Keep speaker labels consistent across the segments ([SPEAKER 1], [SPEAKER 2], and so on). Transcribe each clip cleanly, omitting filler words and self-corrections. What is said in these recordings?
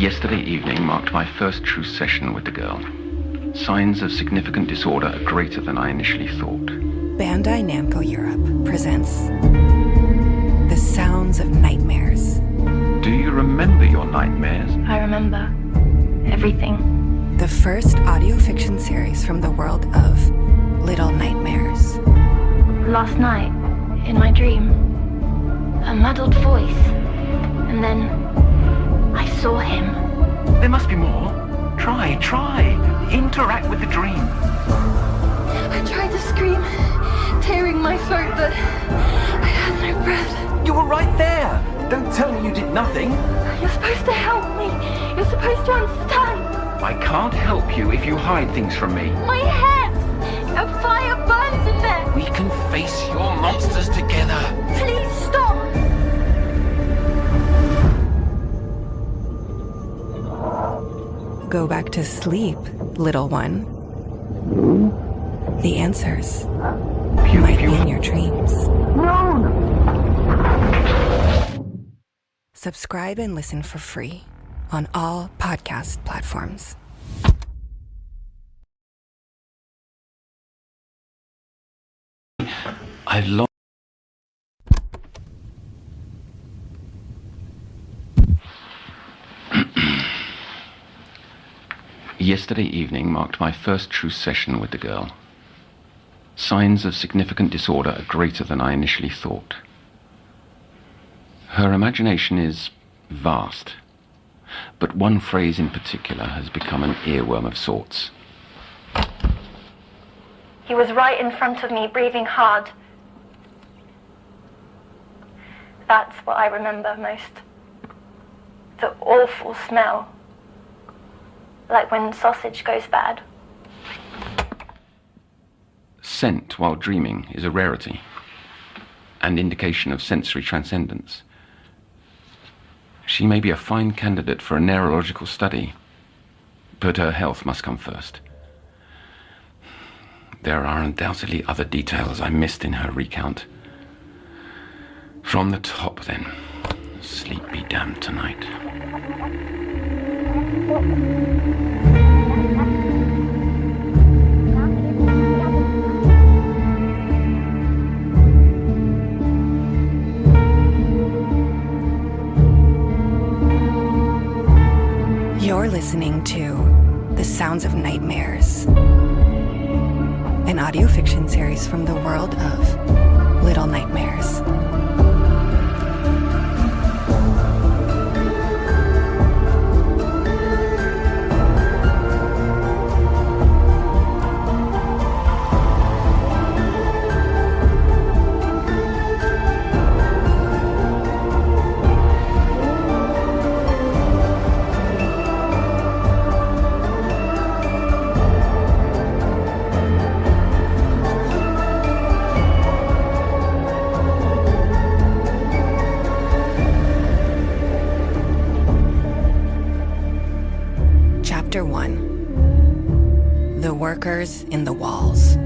[SPEAKER 1] Yesterday evening marked my first true session with the girl. Signs of significant disorder are greater than I initially thought.
[SPEAKER 2] Bandai Namco Europe presents The Sounds of Nightmares.
[SPEAKER 1] Do you remember your nightmares?
[SPEAKER 3] I remember everything.
[SPEAKER 2] The first audio fiction series from the world of Little Nightmares.
[SPEAKER 3] Last night, in my dream, a muddled voice, and then I saw him.
[SPEAKER 1] There must be more. Try. Interact with the dream.
[SPEAKER 3] I tried to scream, tearing my throat, but I had no breath.
[SPEAKER 1] You were right there. Don't tell me you did nothing.
[SPEAKER 3] You're supposed to help me. You're supposed to understand.
[SPEAKER 1] I can't help you if you hide things from me.
[SPEAKER 3] My head! A fire burns in there.
[SPEAKER 1] We can face your monsters together.
[SPEAKER 3] Please stop.
[SPEAKER 2] Go back to sleep, little one. The answers might be in your dreams.
[SPEAKER 3] No!
[SPEAKER 2] Subscribe and listen for free on all podcast platforms.
[SPEAKER 1] I've lost. Yesterday evening marked my first true session with the girl. Signs of significant disorder are greater than I initially thought. Her imagination is vast, but one phrase in particular has become an earworm of sorts.
[SPEAKER 3] He was right in front of me, breathing hard. That's what I remember most. The awful smell. Like when sausage goes bad.
[SPEAKER 1] Scent while dreaming is a rarity, and indication of sensory transcendence. She may be a fine candidate for a neurological study, but her health must come first. There are undoubtedly other details I missed in her recount. From the top, then. Sleep be damned tonight.
[SPEAKER 2] You're listening to The Sounds of Nightmares, an audio fiction series from the world of Little Nightmares. Chapter 1. The Workers in the Walls.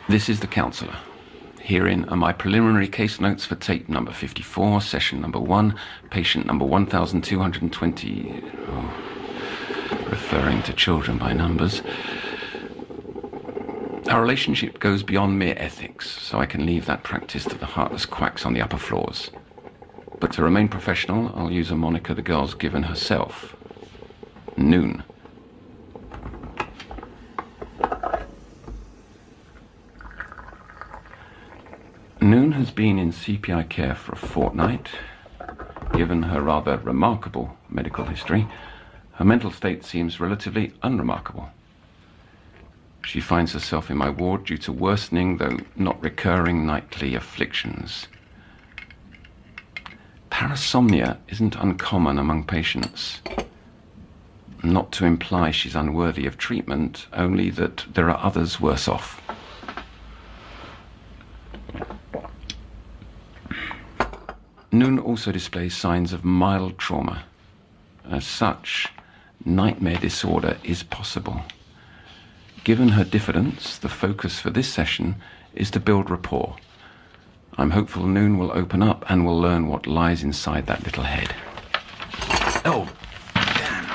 [SPEAKER 1] This is the Counsellor. Herein are my preliminary case notes for tape number 54, session number 1, patient number 1220, referring to children by numbers. Our relationship goes beyond mere ethics, so I can leave that practice to the heartless quacks on the upper floors. But to remain professional, I'll use a moniker the girl's given herself. Noone. Noone has been in CPI care for a fortnight. Given her rather remarkable medical history, her mental state seems relatively unremarkable. She finds herself in my ward due to worsening, though not recurring, nightly afflictions. Parasomnia isn't uncommon among patients. Not to imply she's unworthy of treatment, only that there are others worse off. Noone also displays signs of mild trauma. As such, nightmare disorder is possible. Given her diffidence, the focus for this session is to build rapport. I'm hopeful Noone will open up and will learn what lies inside that little head. Oh, damn.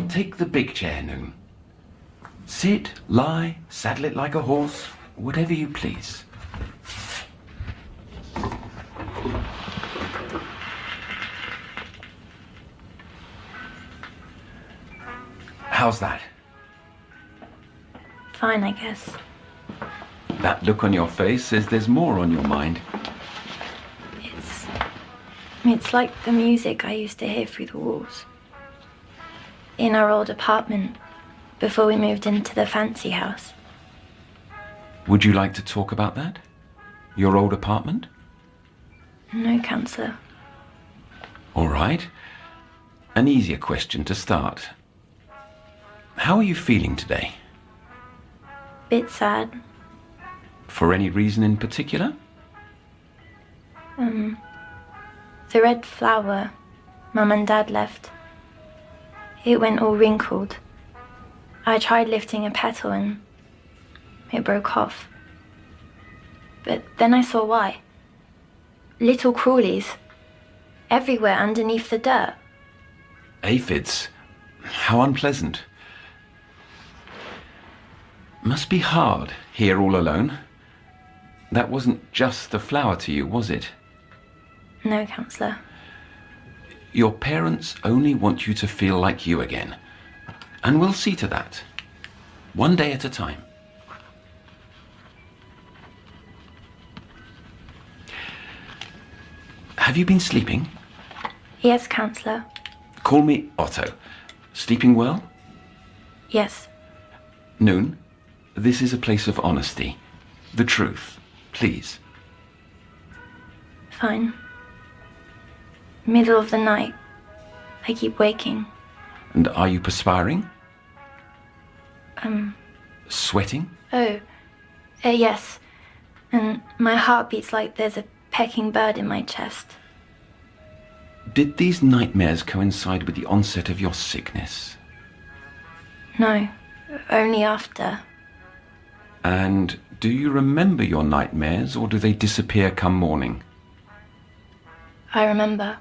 [SPEAKER 1] Take the big chair, Noone. Sit, lie, saddle it like a horse, whatever you please. How's that?
[SPEAKER 3] Fine, I guess.
[SPEAKER 1] That look on your face says there's more on your mind.
[SPEAKER 3] It's like the music I used to hear through the walls. In our old apartment, before we moved into the fancy house.
[SPEAKER 1] Would you like to talk about that? Your old apartment?
[SPEAKER 3] No, Counsellor.
[SPEAKER 1] All right. An easier question to start. How are you feeling today?
[SPEAKER 3] Bit sad.
[SPEAKER 1] For any reason in particular?
[SPEAKER 3] The red flower Mum and Dad left. It went all wrinkled. I tried lifting a petal and it broke off. But then I saw why. Little crawlies. Everywhere underneath the dirt.
[SPEAKER 1] Aphids. How unpleasant. Must be hard, here all alone. That wasn't just the flower to you, was it?
[SPEAKER 3] No, Counsellor.
[SPEAKER 1] Your parents only want you to feel like you again. And we'll see to that. One day at a time. Have you been sleeping?
[SPEAKER 3] Yes, Counsellor.
[SPEAKER 1] Call me Otto. Sleeping well?
[SPEAKER 3] Yes.
[SPEAKER 1] Noone, this is a place of honesty. The truth. Please.
[SPEAKER 3] Fine. Middle of the night. I keep waking.
[SPEAKER 1] And are you perspiring? Sweating?
[SPEAKER 3] Oh, yes. And my heart beats like there's a pecking bird in my chest.
[SPEAKER 1] Did these nightmares coincide with the onset of your sickness?
[SPEAKER 3] No, only after.
[SPEAKER 1] And do you remember your nightmares, or do they disappear come morning?
[SPEAKER 3] I remember.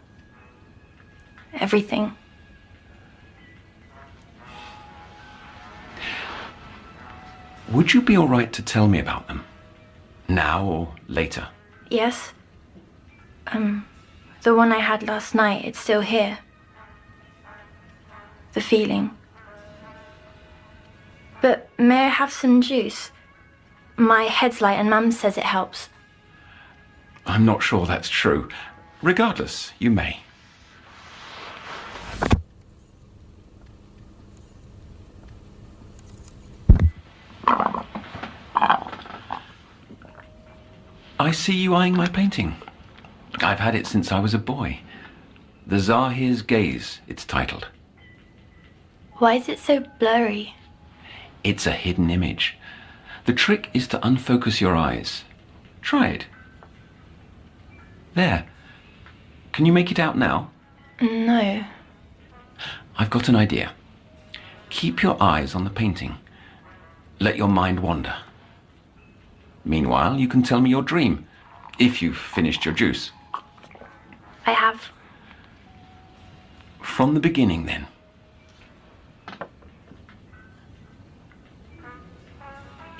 [SPEAKER 3] Everything.
[SPEAKER 1] Would you be all right to tell me about them? Now or later?
[SPEAKER 3] Yes. The one I had last night, it's still here. The feeling. But may I have some juice? My head's light and Mum says it helps.
[SPEAKER 1] I'm not sure that's true. Regardless, you may. I see you eyeing my painting. I've had it since I was a boy. The Zahir's Gaze, it's titled.
[SPEAKER 3] Why is it so blurry?
[SPEAKER 1] It's a hidden image. The trick is to unfocus your eyes. Try it. There. Can you make it out now?
[SPEAKER 3] No.
[SPEAKER 1] I've got an idea. Keep your eyes on the painting. Let your mind wander. Meanwhile, you can tell me your dream, if you've finished your juice.
[SPEAKER 3] I have.
[SPEAKER 1] From the beginning, then.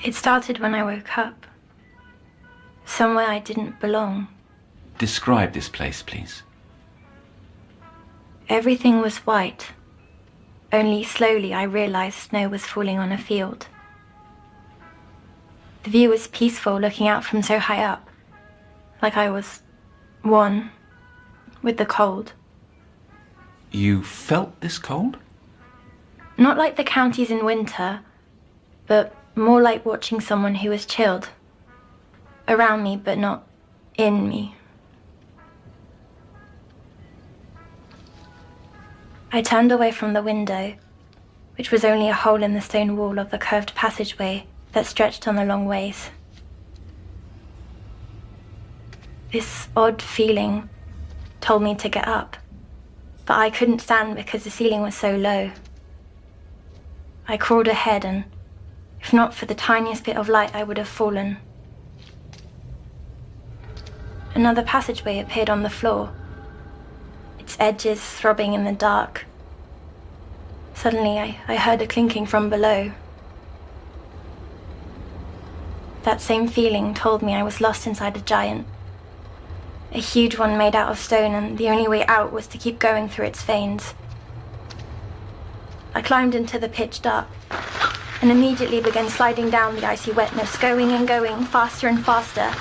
[SPEAKER 3] It started when I woke up. Somewhere I didn't belong.
[SPEAKER 1] Describe this place, please.
[SPEAKER 3] Everything was white. Only slowly I realized snow was falling on a field. The view was peaceful, looking out from so high up. Like I was one with the cold.
[SPEAKER 1] You felt this cold?
[SPEAKER 3] Not like the counties in winter, but more like watching someone who was chilled. Around me, but not in me. I turned away from the window, which was only a hole in the stone wall of the curved passageway that stretched on the long ways. This odd feeling, told me to get up, but I couldn't stand because the ceiling was so low. I crawled ahead, and if not for the tiniest bit of light, I would have fallen. Another passageway appeared on the floor, its edges throbbing in the dark. Suddenly, I heard a clinking from below. That same feeling told me I was lost inside a giant. A huge one made out of stone, and the only way out was to keep going through its veins. I climbed into the pitch dark and immediately began sliding down the icy wetness, going and going, faster and faster.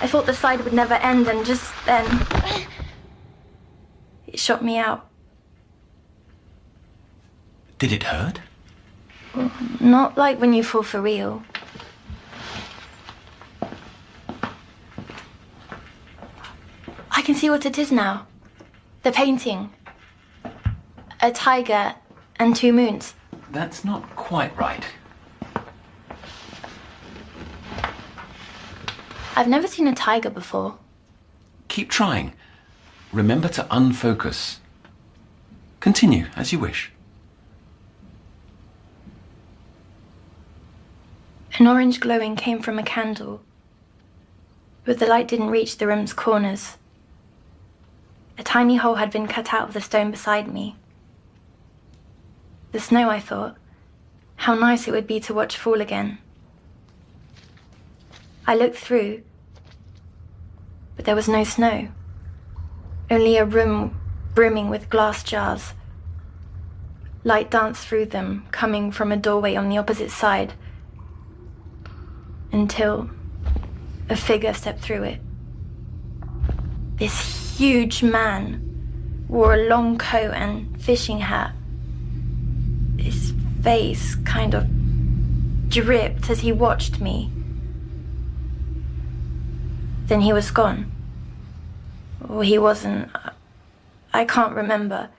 [SPEAKER 3] I thought the slide would never end, and just then, it shot me out.
[SPEAKER 1] Did it hurt?
[SPEAKER 3] Not like when you fall for real. I can see what it is now. The painting. A tiger and 2 moons.
[SPEAKER 1] That's not quite right.
[SPEAKER 3] I've never seen a tiger before.
[SPEAKER 1] Keep trying. Remember to unfocus. Continue, as you wish.
[SPEAKER 3] An orange glowing came from a candle, but the light didn't reach the room's corners. A tiny hole had been cut out of the stone beside me. The snow, I thought. How nice it would be to watch fall again. I looked through, but there was no snow. Only a room brimming with glass jars. Light danced through them, coming from a doorway on the opposite side, until a figure stepped through it. This huge man wore a long coat and fishing hat. His face kind of dripped as he watched me. Then he was gone. Or he wasn't. I can't remember.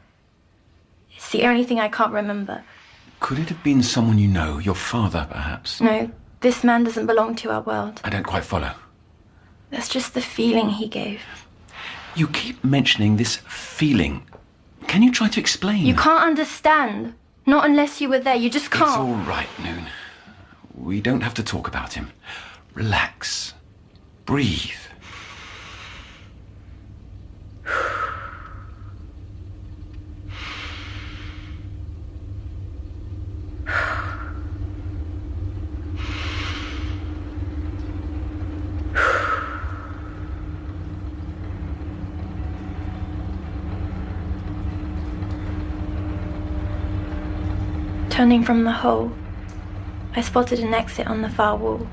[SPEAKER 3] It's the only thing I can't remember.
[SPEAKER 1] Could it have been someone you know? Your father, perhaps?
[SPEAKER 3] No, this man doesn't belong to our world.
[SPEAKER 1] I don't quite follow.
[SPEAKER 3] That's just the feeling he gave.
[SPEAKER 1] You keep mentioning this feeling. Can you try to explain?
[SPEAKER 3] You can't understand. Not unless you were there. You just can't.
[SPEAKER 1] It's all right, Noone. We don't have to talk about him. Relax. Breathe.
[SPEAKER 3] Turning from the hole, I spotted an exit on the far wall.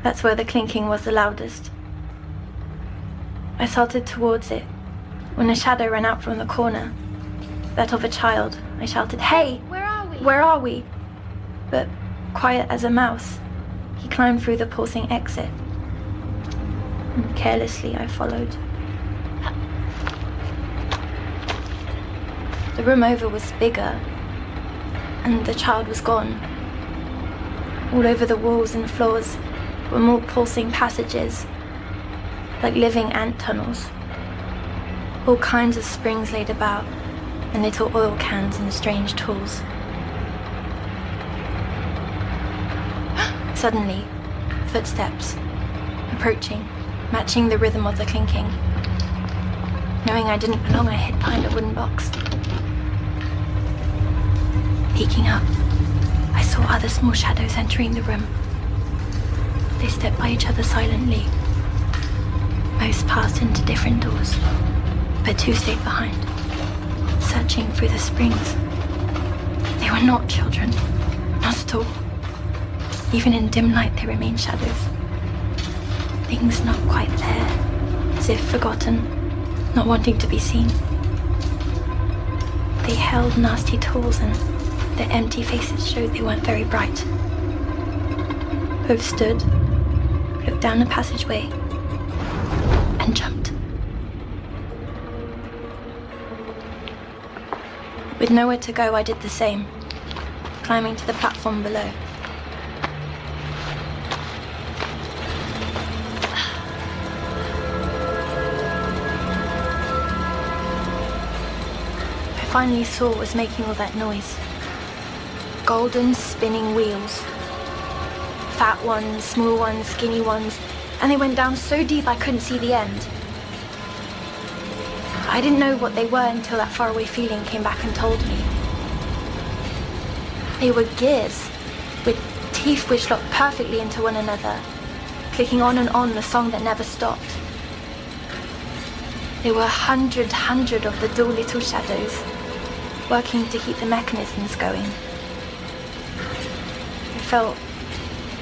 [SPEAKER 3] That's where the clinking was the loudest. I started towards it when a shadow ran out from the corner. That of a child. I shouted, "Hey!
[SPEAKER 4] Where are we?
[SPEAKER 3] Where are we?" But quiet as a mouse, he climbed through the pulsing exit. And carelessly I followed. The room over was bigger, and the child was gone. All over the walls and floors were more pulsing passages, like living ant tunnels. All kinds of springs laid about, and little oil cans and strange tools. Suddenly, footsteps, approaching, matching the rhythm of the clinking. Knowing I didn't belong, I hid behind a wooden box. Peeking up, I saw other small shadows entering the room. They stepped by each other silently. Most passed into different doors, but 2 stayed behind, searching through the springs. They were not children, not at all. Even in dim light, they remained shadows. Things not quite there, as if forgotten, not wanting to be seen. They held nasty tools, and their empty faces showed they weren't very bright. Both stood, looked down a passageway, and jumped. With nowhere to go, I did the same, climbing to the platform below. finally saw was making all that noise. Golden spinning wheels. Fat ones, small ones, skinny ones, and they went down so deep I couldn't see the end. I didn't know what they were until that faraway feeling came back and told me. They were gears, with teeth which locked perfectly into one another, clicking on and on the song that never stopped. There were hundred of the dull little shadows, working to keep the mechanisms going. I felt,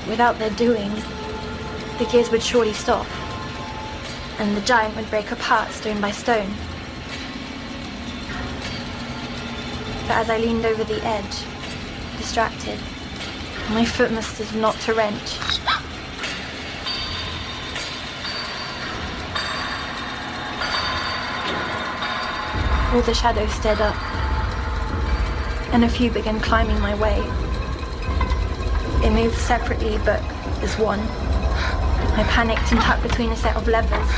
[SPEAKER 3] without their doing, the gears would surely stop, and the giant would break apart stone by stone. But as I leaned over the edge, distracted, my foot must have knocked a wrench. All the shadows stared up, and a few began climbing my way. They moved separately, but as one. I panicked and tucked between a set of levers.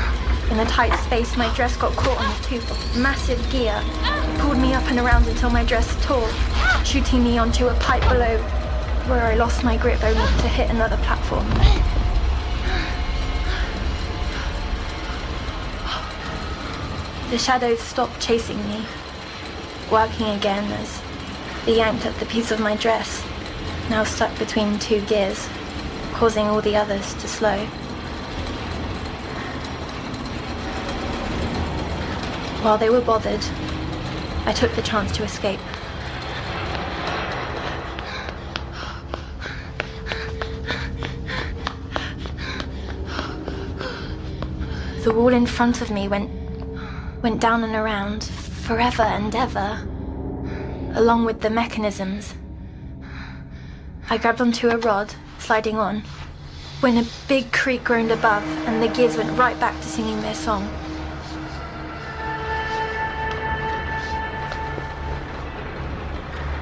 [SPEAKER 3] In the tight space, my dress got caught on the tooth of massive gear. It pulled me up and around until my dress tore, shooting me onto a pipe below, where I lost my grip only to hit another platform. The shadows stopped chasing me, working again as they yanked at the piece of my dress, now stuck between two gears, causing all the others to slow. While they were bothered, I took the chance to escape. The wall in front of me went down and around, forever and ever, along with the mechanisms. I grabbed onto a rod, sliding on, when a big creak groaned above, and the gears went right back to singing their song.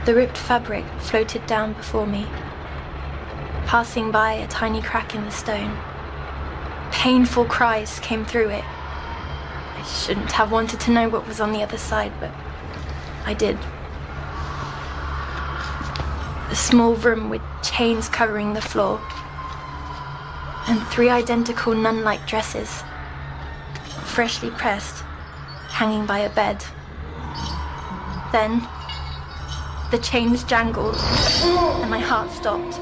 [SPEAKER 3] The ripped fabric floated down before me, passing by a tiny crack in the stone. Painful cries came through it. I shouldn't have wanted to know what was on the other side, but I did. A small room with chains covering the floor, and 3 identical nun-like dresses, freshly pressed, hanging by a bed. Then, the chains jangled, and my heart stopped.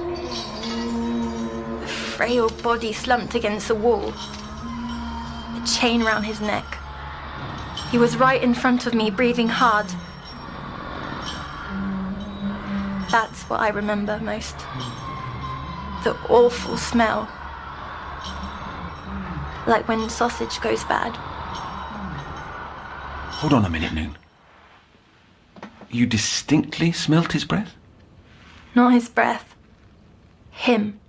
[SPEAKER 3] A frail body slumped against the wall, a chain round his neck. He was right in front of me, breathing hard. That's what I remember most. The awful smell. Like when sausage goes bad.
[SPEAKER 1] Hold on a minute, Noone. You distinctly smelt his breath?
[SPEAKER 3] Not his breath. Him.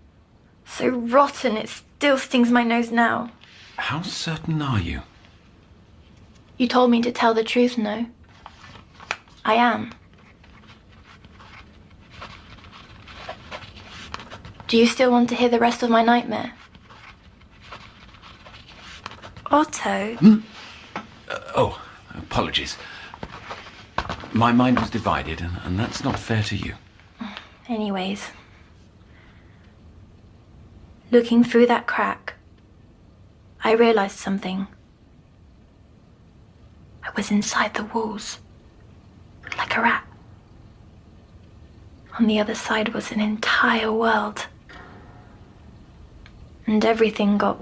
[SPEAKER 3] So rotten it still stings my nose now.
[SPEAKER 1] How certain are you?
[SPEAKER 3] You told me to tell the truth, no? I am. Do you still want to hear the rest of my nightmare? Otto?
[SPEAKER 1] Oh, apologies. My mind was divided, and that's not fair to you.
[SPEAKER 3] Anyways. Looking through that crack, I realized something. I was inside the walls, like a rat. On the other side was an entire world. And everything got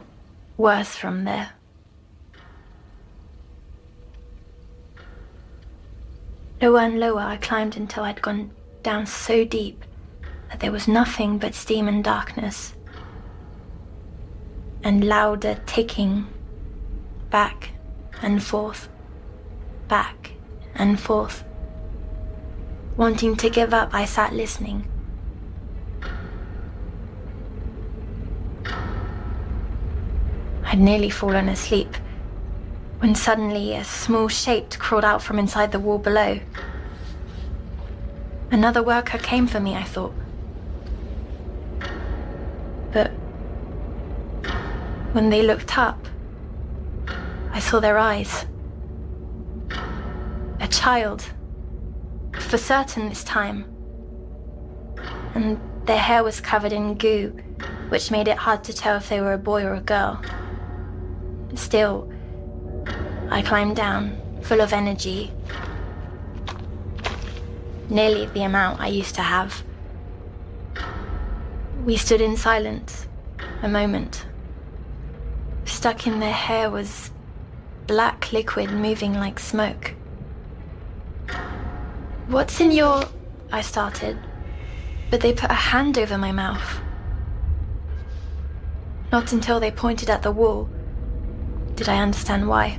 [SPEAKER 3] worse from there. Lower and lower I climbed until I'd gone down so deep that there was nothing but steam and darkness. And louder ticking, back and forth, back and forth. Wanting to give up, I sat listening. I'd nearly fallen asleep when suddenly a small shape crawled out from inside the wall below. Another worker came for me, I thought. But when they looked up, I saw their eyes. A child, for certain this time. And their hair was covered in goo, which made it hard to tell if they were a boy or a girl. Still, I climbed down, full of energy. Nearly the amount I used to have. We stood in silence, a moment. Stuck in their hair was black liquid moving like smoke. "What's in your..." I started, but they put a hand over my mouth. Not until they pointed at the wall did I understand why.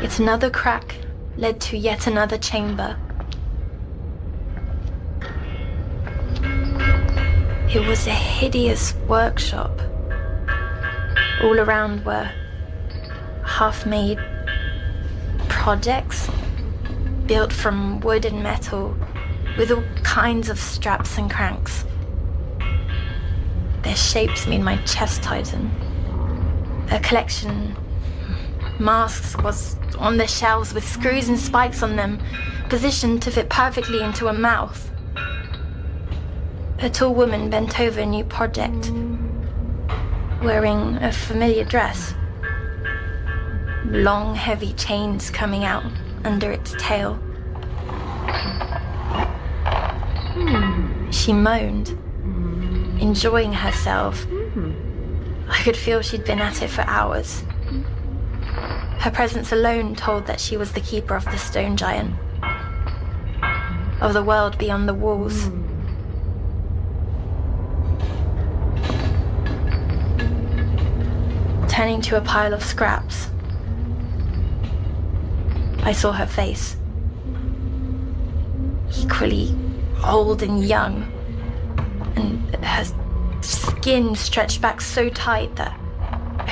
[SPEAKER 3] Yet another crack led to yet another chamber. It was a hideous workshop. All around were half-made projects built from wood and metal with all kinds of straps and cranks. Their shapes made my chest tighten. A collection masks was on the shelves with screws and spikes on them, positioned to fit perfectly into a mouth. A tall woman bent over a new project, wearing a familiar dress. Long, heavy chains coming out under its tail. She moaned, enjoying herself. I could feel she'd been at it for hours. Her presence alone told that she was the keeper of the stone giant, of the world beyond the walls. Turning to a pile of scraps, I saw her face. Equally old and young, and her skin stretched back so tight that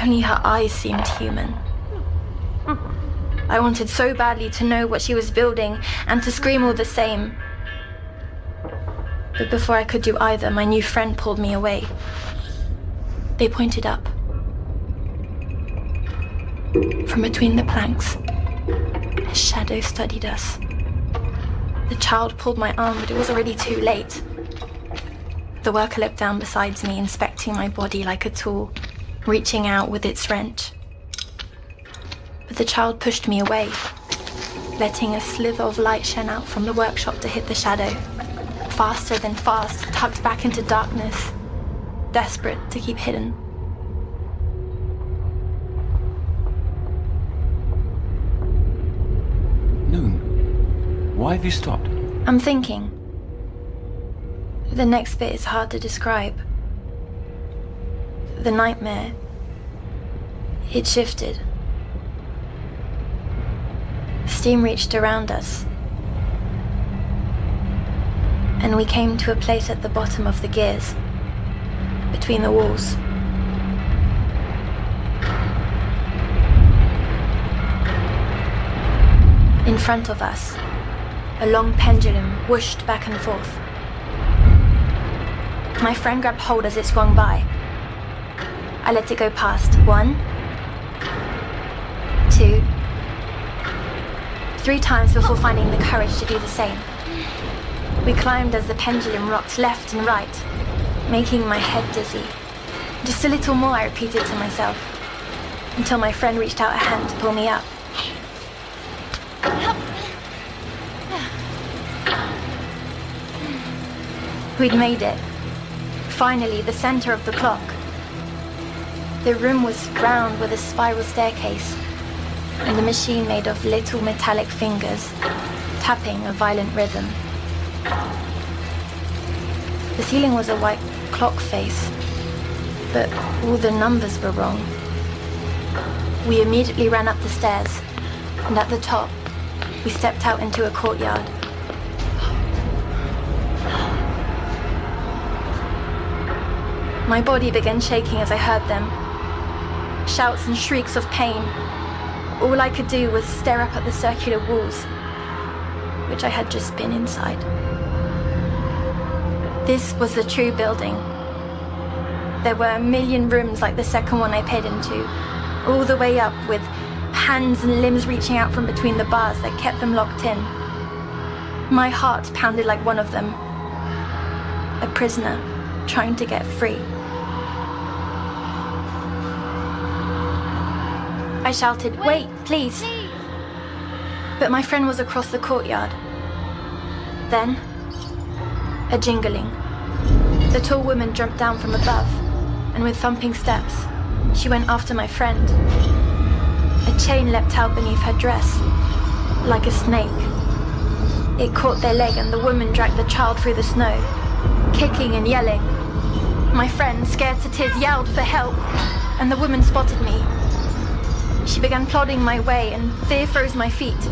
[SPEAKER 3] only her eyes seemed human. I wanted so badly to know what she was building and to scream all the same. But before I could do either, my new friend pulled me away. They pointed up. From between the planks, a shadow studied us. The child pulled my arm, but it was already too late. The worker looked down beside me, inspecting my body like a tool, reaching out with its wrench. But the child pushed me away, letting a slither of light shine out from the workshop to hit the shadow. Faster than fast, tucked back into darkness, desperate to keep hidden.
[SPEAKER 1] Noone, why have you stopped?
[SPEAKER 3] I'm thinking. The next bit is hard to describe. The nightmare, it shifted. Steam reached around us, and we came to a place at the bottom of the gears, between the walls. In front of us, a long pendulum whooshed back and forth. My friend grabbed hold as it swung by. I let it go past 1, 2, 3 times before finding the courage to do the same. We climbed as the pendulum rocked left and right, making my head dizzy. Just a little more, I repeated to myself, until my friend reached out a hand to pull me up. We'd made it. Finally, the center of the clock. The room was round with a spiral staircase, and the machine made of little metallic fingers, tapping a violent rhythm. The ceiling was a white clock face, but all the numbers were wrong. We immediately ran up the stairs, and at the top, we stepped out into a courtyard. My body began shaking as I heard them. Shouts and shrieks of pain. All I could do was stare up at the circular walls, which I had just been inside. This was the true building. There were a million rooms like the second one I peered into, all the way up with hands and limbs reaching out from between the bars that kept them locked in. My heart pounded like one of them. A prisoner trying to get free. I shouted, "Wait, please." But my friend was across the courtyard. Then, a jingling. The tall woman jumped down from above, and with thumping steps, she went after my friend. A chain leapt out beneath her dress, like a snake. It caught their leg, and the woman dragged the child through the snow, kicking and yelling. My friend, scared to tears, yelled for help, and the woman spotted me. She began plodding my way, and fear froze my feet,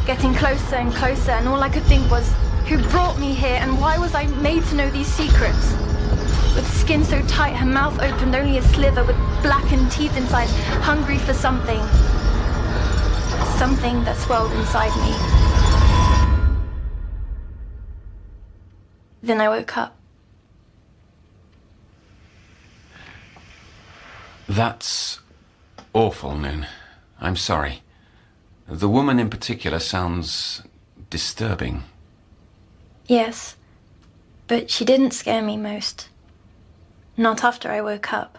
[SPEAKER 3] getting closer and closer, and all I could think was, who brought me here, and why was I made to know these secrets? With skin so tight, her mouth opened only a sliver, with blackened teeth inside, hungry for something. Something that swelled inside me. Then I woke up.
[SPEAKER 1] That's awful, Noone. I'm sorry. The woman in particular sounds disturbing.
[SPEAKER 3] Yes, but she didn't scare me most. Not after I woke up.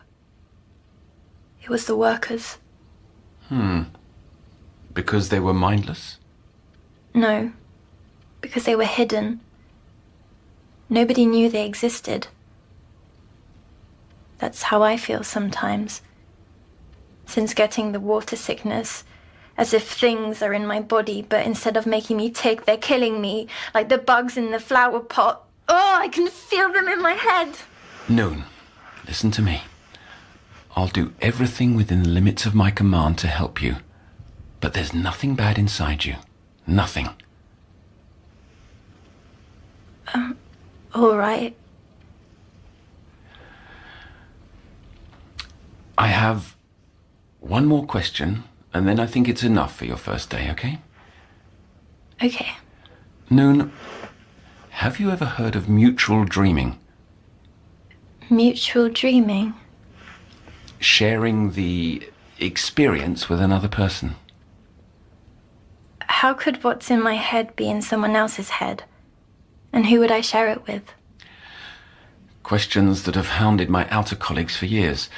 [SPEAKER 3] It was the workers.
[SPEAKER 1] Because they were mindless?
[SPEAKER 3] No, because they were hidden. Nobody knew they existed. That's how I feel sometimes. Since getting the water sickness, as if things are in my body, but instead of making me tick, they're killing me, like the bugs in the flower pot. Oh, I can feel them in my head.
[SPEAKER 1] Noone, listen to me. I'll do everything within the limits of my command to help you. But there's nothing bad inside you. Nothing.
[SPEAKER 3] All right.
[SPEAKER 1] I have one more question, and then I think it's enough for your first day, okay?
[SPEAKER 3] Okay.
[SPEAKER 1] Noone, have you ever heard of mutual dreaming?
[SPEAKER 3] Mutual dreaming?
[SPEAKER 1] Sharing the experience with another person.
[SPEAKER 3] How could what's in my head be in someone else's head? And who would I share it with?
[SPEAKER 1] Questions that have hounded my outer colleagues for years.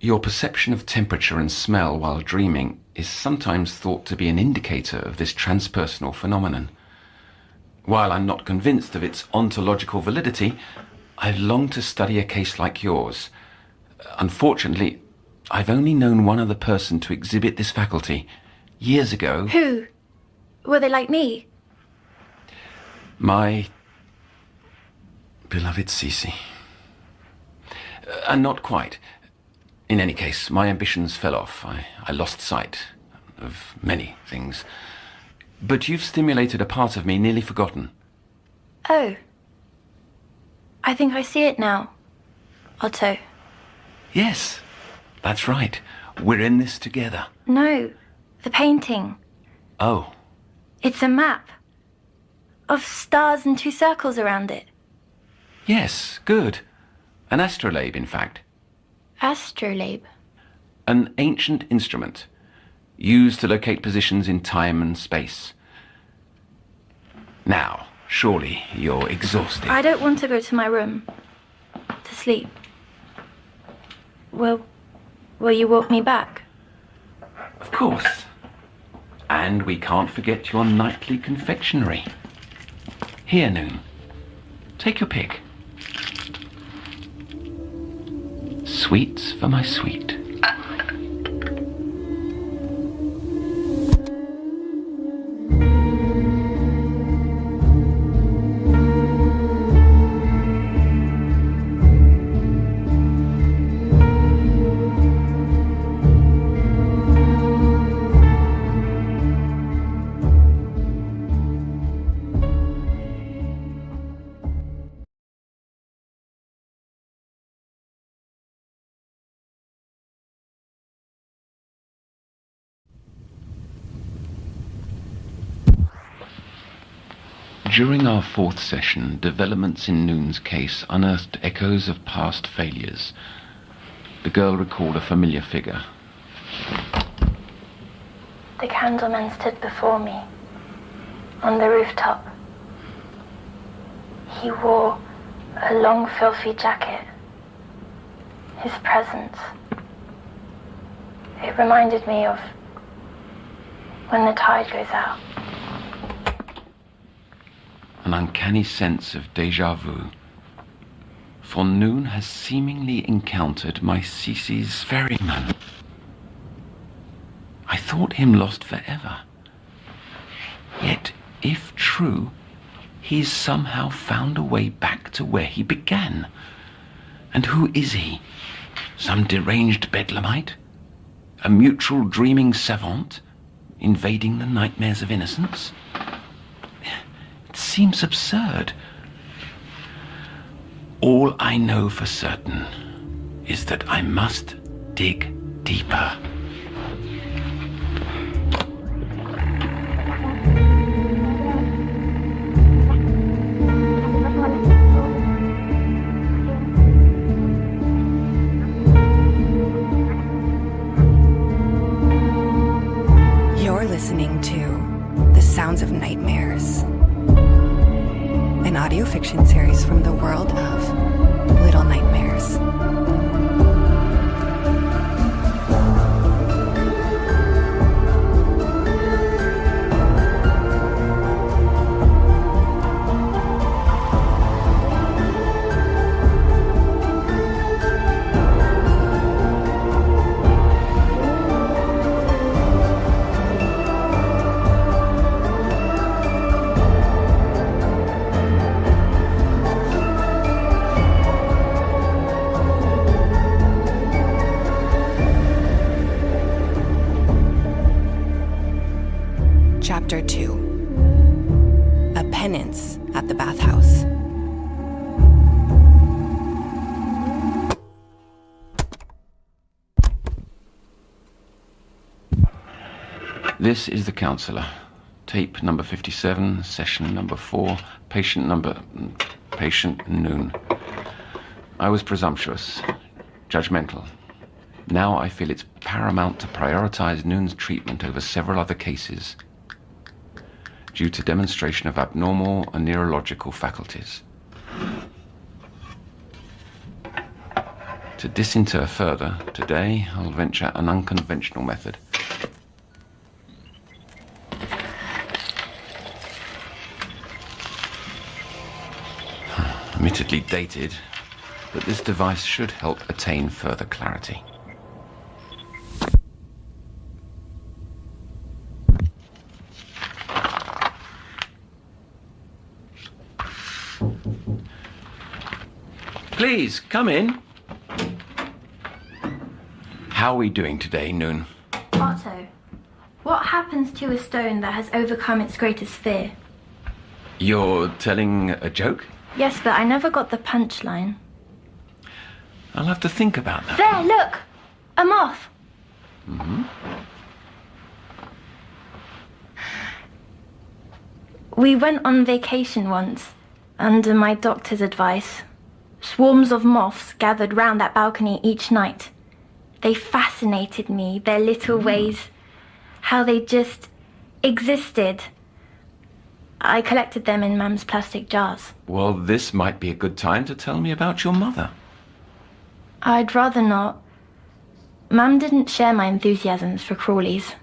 [SPEAKER 1] Your perception of temperature and smell while dreaming is sometimes thought to be an indicator of this transpersonal phenomenon. While I'm not convinced of its ontological validity, I've longed to study a case like yours. Unfortunately, I've only known one other person to exhibit this faculty. Years ago...
[SPEAKER 3] Who? Were they like me?
[SPEAKER 1] My beloved Cece. And not quite. In any case, my ambitions fell off. I lost sight of many things. But you've stimulated a part of me nearly forgotten.
[SPEAKER 3] Oh. I think I see it now. Otto.
[SPEAKER 1] Yes, that's right. We're in this together.
[SPEAKER 3] No, the painting.
[SPEAKER 1] Oh.
[SPEAKER 3] It's a map. Of stars and two circles around it.
[SPEAKER 1] Yes, good. An astrolabe, in fact.
[SPEAKER 3] Astrolabe?
[SPEAKER 1] An ancient instrument used to locate positions in time and space. Now, surely you're exhausted.
[SPEAKER 3] I don't want to go to my room. To sleep. Will you walk me back?
[SPEAKER 1] Of course. And we can't forget your nightly confectionery. Here, Noone. Take your pick. Sweets for my sweet. During our fourth session, developments in Noone's case unearthed echoes of past failures. The girl recalled a familiar figure.
[SPEAKER 3] The candleman stood before me, on the rooftop, He wore a long, filthy jacket. His presence. It reminded me of when the tide goes out.
[SPEAKER 1] An uncanny sense of déjà vu. For Noone has seemingly encountered my Cece's ferryman. I thought him lost forever. Yet, if true, he's somehow found a way back to where he began. And who is he? Some deranged bedlamite? A mutual dreaming savant? Invading the nightmares of innocence? It seems absurd. All I know for certain is that I must dig deeper.
[SPEAKER 2] You're listening to The Sounds of Nightmares, an audio fiction series from the world of Little Nightmares. Chapter 2. A Penance at the Bathhouse.
[SPEAKER 1] This is the Counsellor. Tape number 57, session number 4, patient Noone. I was presumptuous, judgmental. Now I feel it's paramount to prioritize Noone's treatment over several other cases due to demonstration of abnormal and neurological faculties. To disinter further, today I'll venture an unconventional method. Admittedly dated, but this device should help attain further clarity. Please, come in. How are we doing today, Noone?
[SPEAKER 3] Otto, what happens to a stone that has overcome its greatest fear?
[SPEAKER 1] You're telling a joke?
[SPEAKER 3] Yes, but I never got the punchline.
[SPEAKER 1] I'll have to think about that.
[SPEAKER 3] There, look! A moth!
[SPEAKER 1] Mm-hmm.
[SPEAKER 3] We went on vacation once, under my doctor's advice. Swarms of moths gathered round that balcony each night. They fascinated me, their little ways, how they just existed. I collected them in Mum's plastic jars.
[SPEAKER 1] Well, this might be a good time to tell me about your mother.
[SPEAKER 3] I'd rather not. Mum didn't share my enthusiasms for crawlies.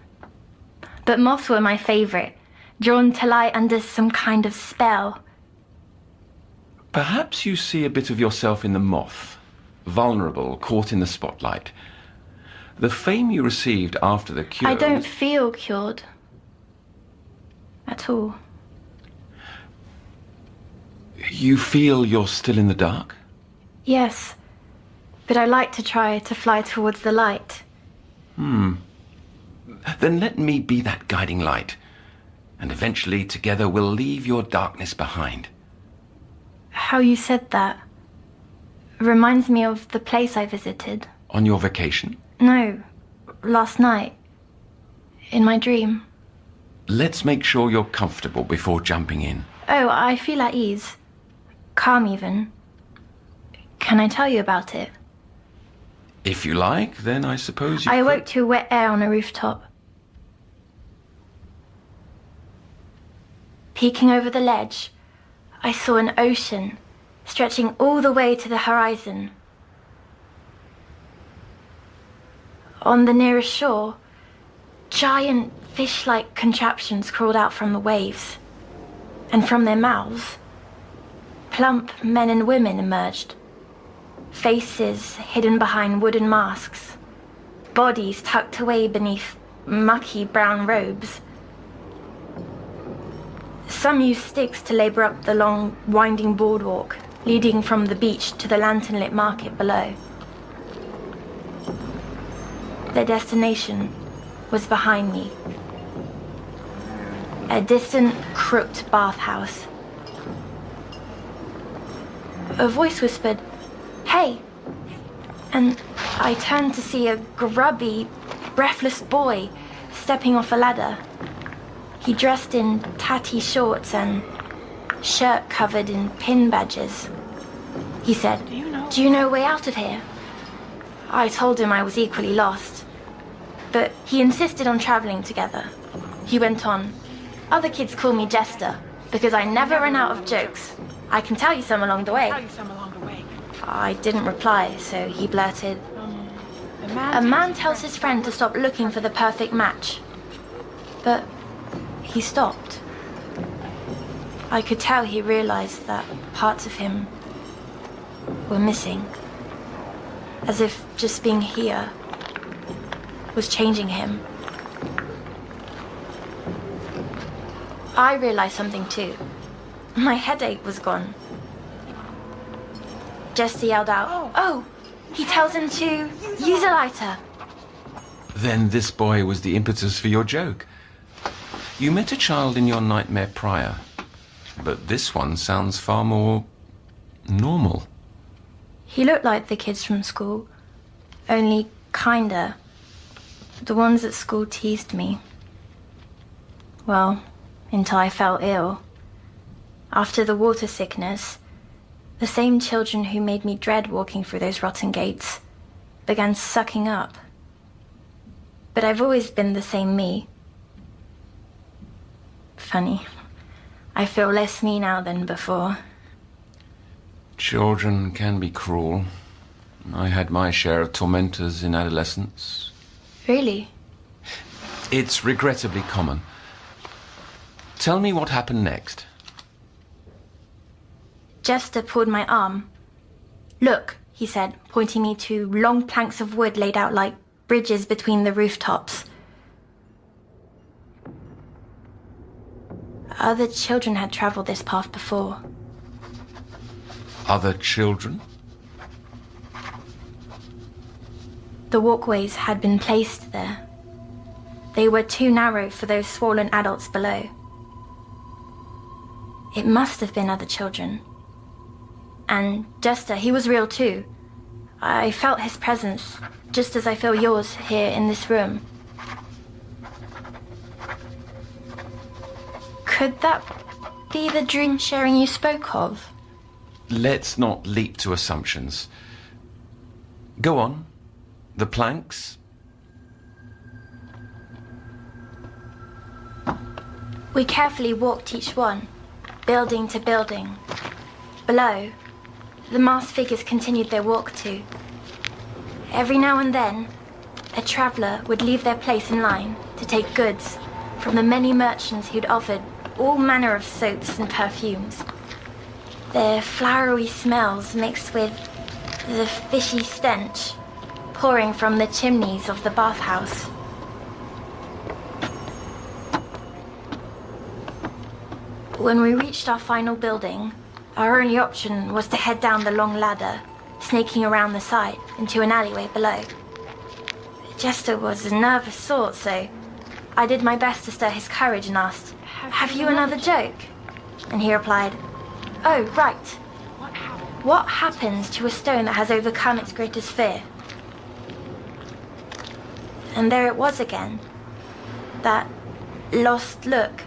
[SPEAKER 3] But moths were my favourite, drawn to lie under some kind of spell.
[SPEAKER 1] Perhaps you see a bit of yourself in the moth, vulnerable, caught in the spotlight. The fame you received after the cure...
[SPEAKER 3] I don't feel cured. At all.
[SPEAKER 1] You feel you're still in the dark?
[SPEAKER 3] Yes, but I like to try to fly towards the light.
[SPEAKER 1] Then let me be that guiding light, and eventually together we'll leave your darkness behind.
[SPEAKER 3] How you said that reminds me of the place I visited.
[SPEAKER 1] On your vacation?
[SPEAKER 3] No, last night. In my dream.
[SPEAKER 1] Let's make sure you're comfortable before jumping in.
[SPEAKER 3] Oh, I feel at ease. Calm even. Can I tell you about it?
[SPEAKER 1] If you like, then I suppose you
[SPEAKER 3] I
[SPEAKER 1] could...
[SPEAKER 3] awoke to wet air on a rooftop. Peeking over the ledge, I saw an ocean stretching all the way to the horizon. On the nearest shore, giant fish-like contraptions crawled out from the waves, and from their mouths, plump men and women emerged, faces hidden behind wooden masks, bodies tucked away beneath mucky brown robes. Some used sticks to labour up the long, winding boardwalk leading from the beach to the lantern-lit market below. Their destination was behind me. A distant, crooked bathhouse. A voice whispered, "Hey!" And I turned to see a grubby, breathless boy stepping off a ladder. He dressed in tatty shorts and shirt covered in pin badges. He said, Do you know a way out of here? I told him I was equally lost, but he insisted on traveling together. He went on, "Other kids call me Jester because I never run out of jokes. I can tell you some along the way." I didn't reply, so he blurted, "A man tells his friend to stop looking for the perfect match." But he stopped. I could tell he realized that parts of him were missing, as if just being here was changing him. I realized something too. My headache was gone. Jester yelled out, "Oh, he tells him to use a lighter."
[SPEAKER 1] Then this boy was the impetus for your joke. You met a child in your nightmare prior, but this one sounds far more normal.
[SPEAKER 3] He looked like the kids from school, only kinder. The ones at school teased me. Well, until I fell ill. After the water sickness, the same children who made me dread walking through those rotten gates began sucking up. But I've always been the same me. Funny. I feel less me now than before.
[SPEAKER 1] Children can be cruel. I had my share of tormentors in adolescence.
[SPEAKER 3] Really?
[SPEAKER 1] It's regrettably common. Tell me what happened next.
[SPEAKER 3] Jester pulled my arm. "Look," he said, pointing me to long planks of wood laid out like bridges between the rooftops. Other children had travelled this path before.
[SPEAKER 1] Other children?
[SPEAKER 3] The walkways had been placed there. They were too narrow for those swollen adults below. It must have been other children. And Jester, he was real too. I felt his presence, just as I feel yours here in this room. Could that be the dream sharing you spoke of?
[SPEAKER 1] Let's not leap to assumptions. Go on. The planks?
[SPEAKER 3] We carefully walked each one, building to building. Below, the masked figures continued their walk too. Every now and then, a traveller would leave their place in line to take goods from the many merchants who'd offered all manner of soaps and perfumes. Their flowery smells mixed with the fishy stench pouring from the chimneys of the bathhouse. When we reached our final building, our only option was to head down the long ladder, snaking around the side into an alleyway below. Jester was a nervous sort, so I did my best to stir his courage and asked, "Have you another joke?" And he replied, "Oh, right. What happens to a stone that has overcome its greatest fear?" And there it was again. That lost look,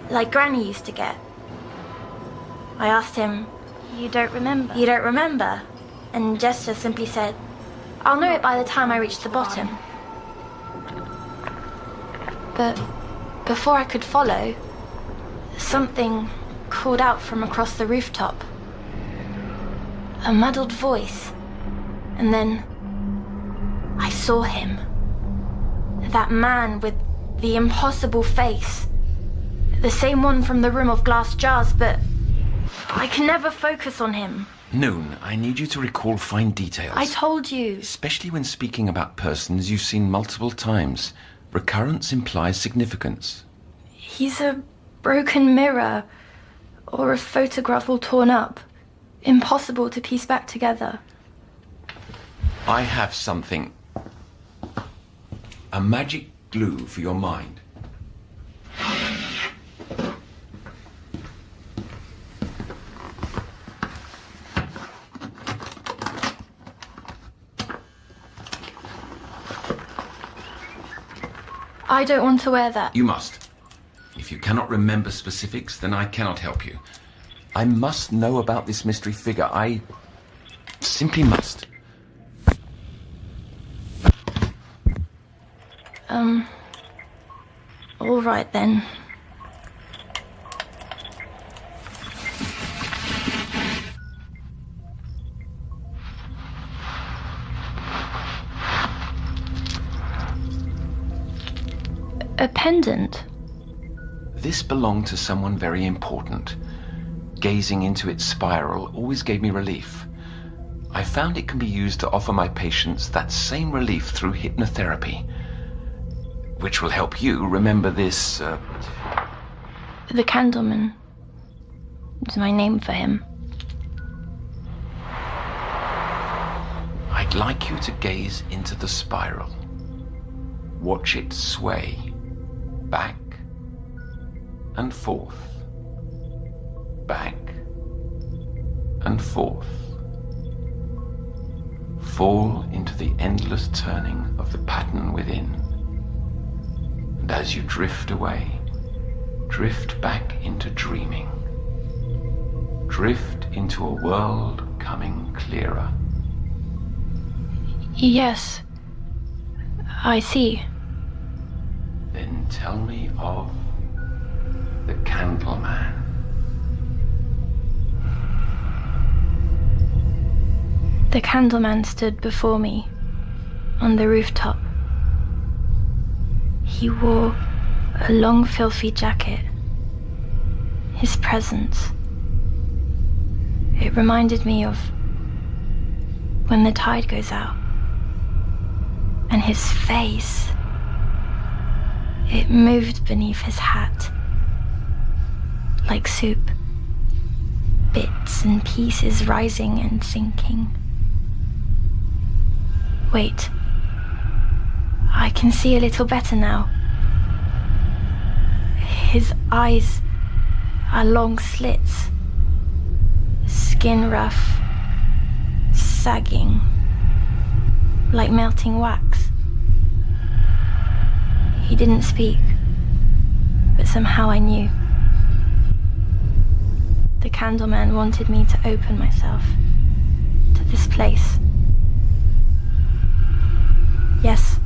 [SPEAKER 3] like Granny used to get. I asked him, "You don't remember?" "You don't remember?" And Jester simply said, "I'll know it by the time I reach the bottom." But before I could follow, something called out from across the rooftop. A muddled voice. And then I saw him. That man with the impossible face. The same one from the room of glass jars, but I can never focus on him.
[SPEAKER 1] Noone, I need you to recall fine details.
[SPEAKER 3] I told you.
[SPEAKER 1] Especially when speaking about persons you've seen multiple times. Recurrence implies significance.
[SPEAKER 3] He's a broken mirror, or a photograph all torn up. Impossible to piece back together.
[SPEAKER 1] I have something. A magic glue for your mind.
[SPEAKER 3] I don't want to wear that.
[SPEAKER 1] You must. If you cannot remember specifics, then I cannot help you. I must know about this mystery figure. I simply must.
[SPEAKER 3] All right then. A pendant?
[SPEAKER 1] This belonged to someone very important. Gazing into its spiral always gave me relief. I found it can be used to offer my patients that same relief through hypnotherapy, which will help you remember this,
[SPEAKER 3] The Candleman. It's my name for him.
[SPEAKER 1] I'd like you to gaze into the spiral. Watch it sway. Back and forth, back and forth. Fall into the endless turning of the pattern within. And as you drift away, drift back into dreaming. Drift into a world coming clearer.
[SPEAKER 3] Yes, I see.
[SPEAKER 1] Then tell me of the Candleman.
[SPEAKER 3] The Candleman stood before me on the rooftop. He wore a long, filthy jacket. His presence. It reminded me of when the tide goes out. And his face. It moved beneath his hat, like soup, bits and pieces rising and sinking. Wait, I can see a little better now. His eyes are long slits, skin rough, sagging, like melting wax. He didn't speak, but somehow I knew. The Candleman wanted me to open myself to this place. Yes,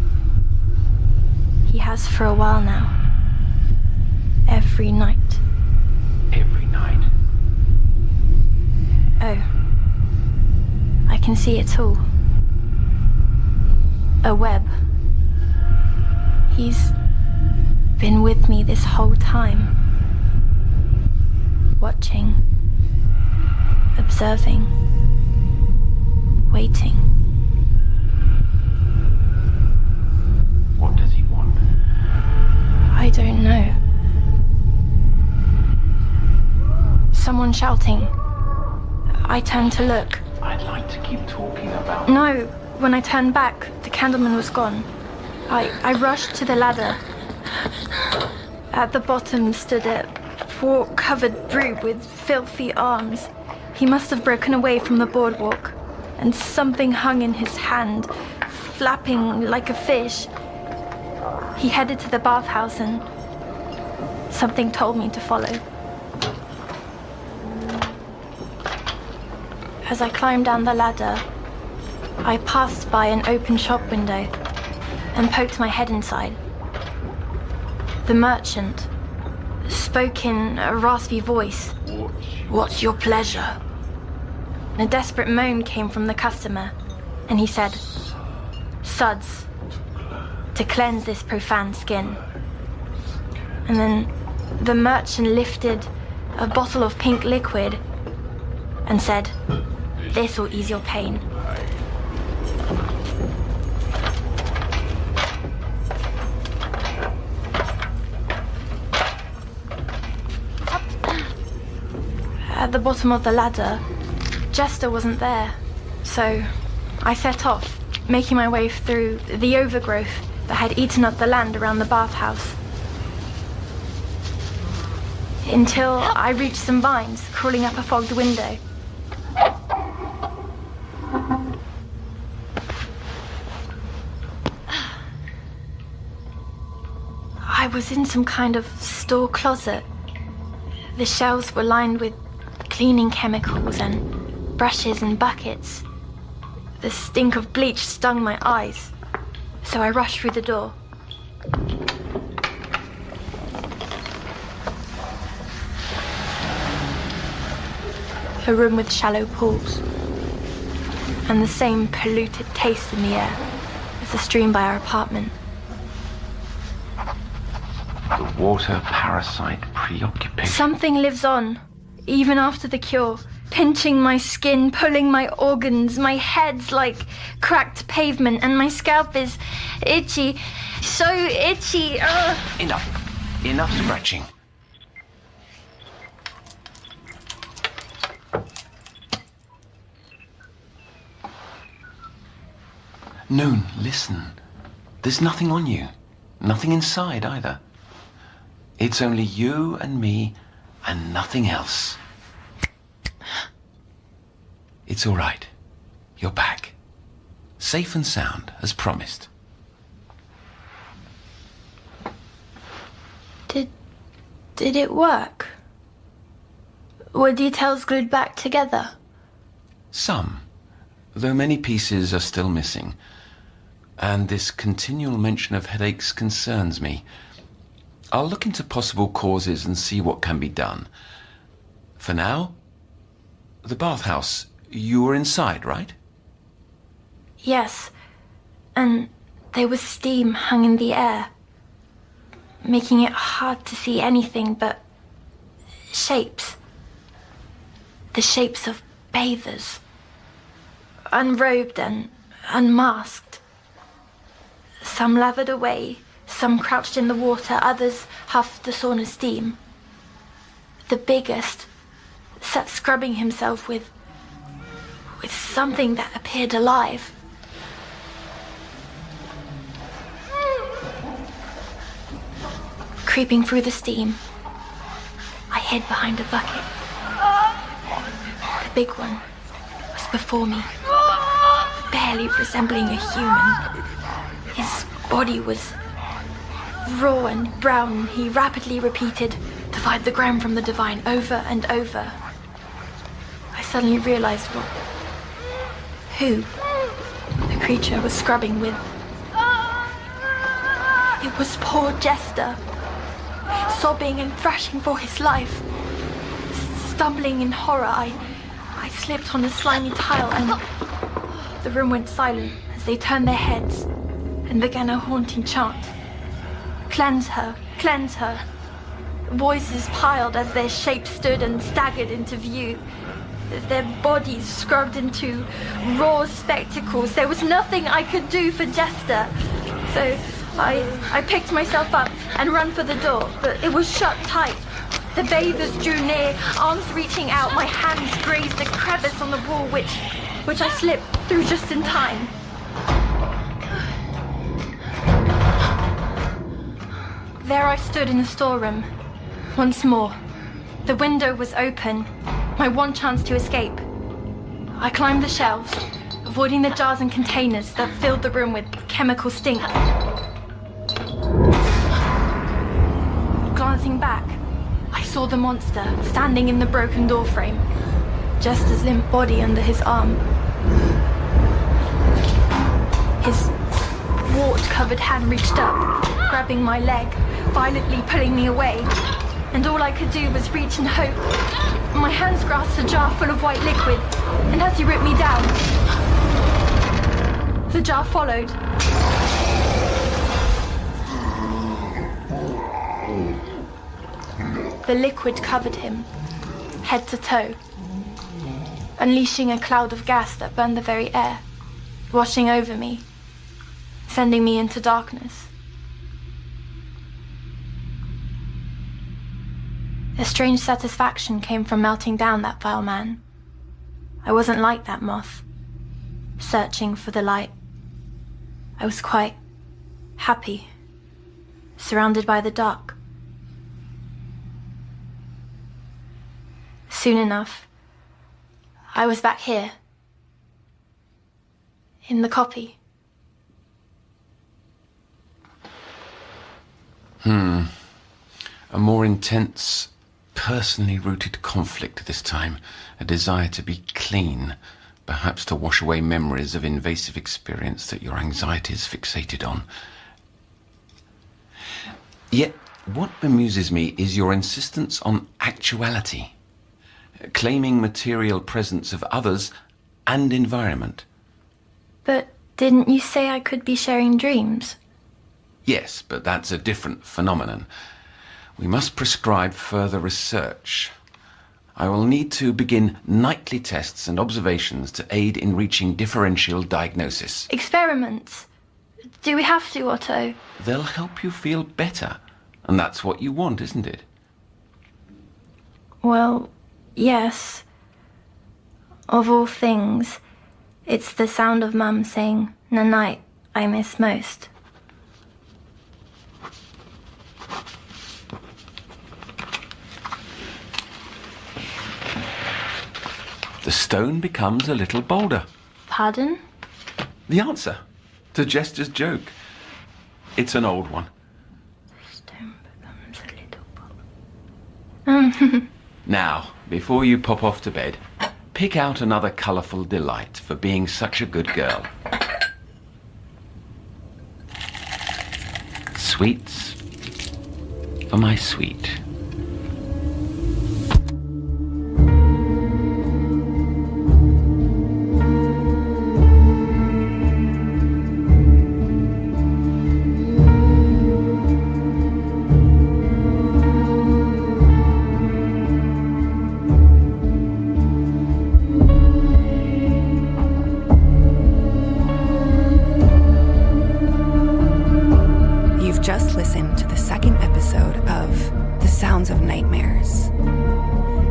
[SPEAKER 3] he has for a while now. Every night.
[SPEAKER 1] Every night?
[SPEAKER 3] Oh, I can see it all. A web. He's been with me this whole time. Watching. Observing. Waiting.
[SPEAKER 1] What does he want?
[SPEAKER 3] I don't know. Someone shouting. I turned to look.
[SPEAKER 1] I'd like to keep talking about...
[SPEAKER 3] No, when I turned back, the Candleman was gone. I rushed to the ladder. At the bottom stood a poor-covered brute with filthy arms. He must have broken away from the boardwalk, and something hung in his hand, flapping like a fish. He headed to the bathhouse and something told me to follow. As I climbed down the ladder, I passed by an open shop window and poked my head inside. The merchant, spoke in a raspy voice. "What's your pleasure?" A desperate moan came from the customer, and he said, "Suds, to cleanse this profane skin." And then the merchant lifted a bottle of pink liquid and said, "This will ease your pain." At the bottom of the ladder, Jester wasn't there, so I set off, making my way through the overgrowth that had eaten up the land around the bathhouse, until I reached some vines crawling up a fogged window. I was in some kind of store closet. The shelves were lined with cleaning chemicals and brushes and buckets. The stink of bleach stung my eyes, so I rushed through the door. A room with shallow pools, and the same polluted taste in the air as the stream by our apartment.
[SPEAKER 1] The water parasite preoccupation.
[SPEAKER 3] Something lives on, even after the cure, pinching my skin, pulling my organs. My head's like cracked pavement, and my scalp is itchy, so itchy. Ugh.
[SPEAKER 1] Enough scratching. Noone, listen. There's nothing on you. Nothing inside either. It's only you and me and nothing else. It's all right. You're back. Safe and sound, as promised.
[SPEAKER 3] Did it work? Were details glued back together?
[SPEAKER 1] Some, though many pieces are still missing. And this continual mention of headaches concerns me. I'll look into possible causes and see what can be done. For now, the bathhouse, you were inside, right?
[SPEAKER 3] Yes, and there was steam hung in the air, making it hard to see anything but shapes. The shapes of bathers, unrobed and unmasked. Some lathered away, some crouched in the water, others huffed the sauna steam. The biggest sat scrubbing himself with something that appeared alive. Creeping through the steam, I hid behind a bucket. The big one was before me, barely resembling a human. His body was raw and brown. He rapidly repeated, "Divide the ground from the divine," over and over. I suddenly realized who the creature was scrubbing with. It was poor Jester, sobbing and thrashing for his life. Stumbling in horror, I slipped on the slimy tile, and the room went silent as they turned their heads and began a haunting chant. "Cleanse her, cleanse her." Voices piled as their shapes stood and staggered into view, their bodies scrubbed into raw spectacles. There was nothing I could do for Jester, so I picked myself up and ran for the door, but it was shut tight. The bathers drew near, arms reaching out. My hands grazed a crevice on the wall, which I slipped through just in time. There I stood in the storeroom, once more. The window was open, my one chance to escape. I climbed the shelves, avoiding the jars and containers that filled the room with chemical stink. Glancing back, I saw the monster standing in the broken doorframe, Jester's limp body under his arm. His wart-covered hand reached up, grabbing my leg, violently pulling me away. and all I could do was reach and hope. My hands grasped a jar full of white liquid, and as he ripped me down, the jar followed. The liquid covered him, head to toe, unleashing a cloud of gas that burned the very air, washing over me, sending me into darkness. A strange satisfaction came from melting down that vile man. I wasn't like that moth, searching for the light. I was quite happy, surrounded by the dark. Soon enough, I was back here, in the copy.
[SPEAKER 1] A more intense, personally rooted conflict this time. A desire to be clean, perhaps to wash away memories of invasive experience that your anxiety is fixated on. Yet, what bemuses me is your insistence on actuality, claiming material presence of others and environment.
[SPEAKER 3] But didn't you say I could be sharing dreams?
[SPEAKER 1] Yes, but that's a different phenomenon. We must prescribe further research. I will need to begin nightly tests and observations to aid in reaching differential diagnosis.
[SPEAKER 3] Experiments? Do we have to, Otto?
[SPEAKER 1] They'll help you feel better, and that's what you want, isn't it?
[SPEAKER 3] Well, yes. Of all things, it's the sound of Mum saying, "Night" I miss most.
[SPEAKER 1] The stone becomes a little bolder.
[SPEAKER 3] Pardon?
[SPEAKER 1] The answer to Jester's joke. It's an old one.
[SPEAKER 3] The stone becomes a little bolder.
[SPEAKER 1] Now, before you pop off to bed, pick out another colourful delight for being such a good girl. Sweets for my sweet.
[SPEAKER 2] Just listened to the second episode of The Sounds of Nightmares.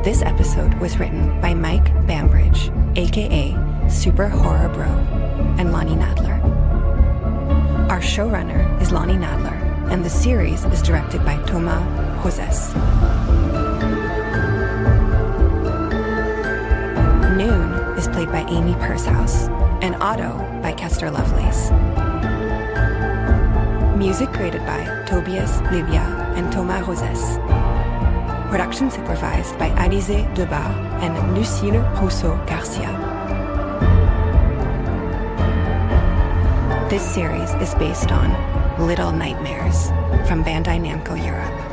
[SPEAKER 2] This episode was written by Mike Bambridge, aka Super Horror Bro, and Lonnie Nadler. Our showrunner is Lonnie Nadler, and the series is directed by Thomas Joses. Noone is played by Amy Pursehouse, and Otto by Kester Lovelace. Music created by Tobias Libia and Thomas Joses. Production supervised by Alizé Debar and Lucille Rousseau-Garcia. This series is based on Little Nightmares from Bandai Namco Europe.